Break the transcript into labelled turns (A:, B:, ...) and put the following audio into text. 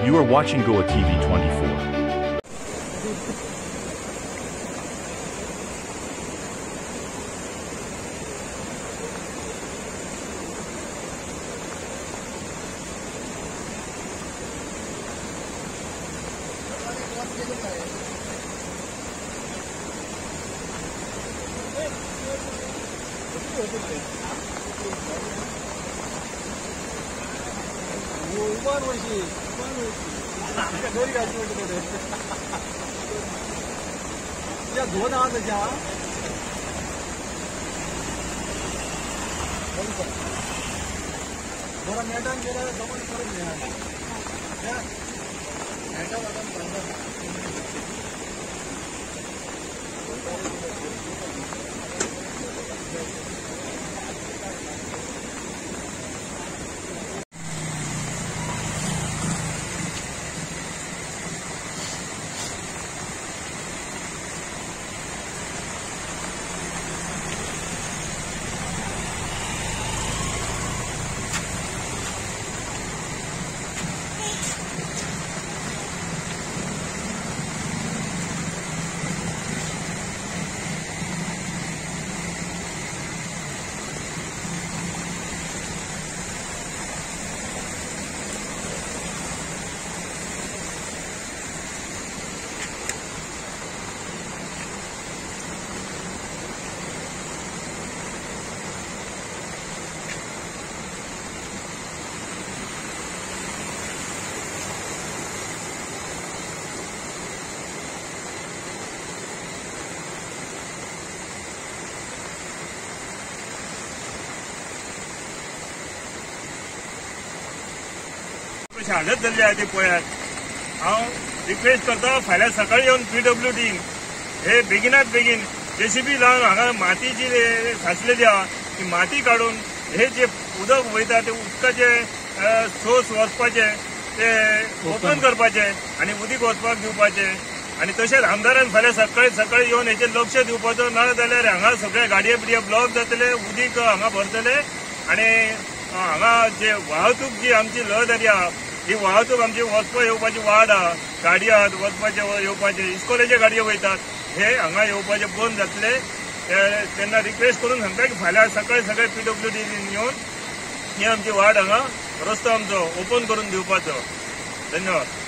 A: You are watching Goa TV 24.
B: या दोन आवाज द्या थोडा मैदान गेला जमून करून घ्या
C: हालत जाल्ली आहे ते पळयात। हांव रिक्वेस्ट करता फाल्यां सकाळी येवन PWD हे बेगिनात बेगीन JCB लावन हांगा माती जी साचलेली आहा ती माती काडून हे जे उदक वयता ते उदकाचे सोर्स वचपाचे ते ओपन करपाचे आनी उदीक वचपाक दिवपाचे आनी तशेंच आमदारान फाल्यां सकाळी येवन हेचेर लक्ष दिवपाचो ना जाल्यार हांगा सगळे गाडये बिडये ब्लॉक जातले उदीक हांगा भरतले आनी हांगा जे वाहतूक जी आमची रहदारी आहा ही वाहतूक आमची वचपा येवपाची वाट आहा गाडयो आहात वचपाचे येवपाचे इस्कोलेचे गाडयो वयतात हे हांगा येवपाचे बंद जातले तेन्ना रिक्वेस्ट करून सांगता की फाल्यां सकाळी PWD येवन ही आमची वाट हांगा रस्तो आमचो ओपन करून दिवपाचो। धन्यवाद।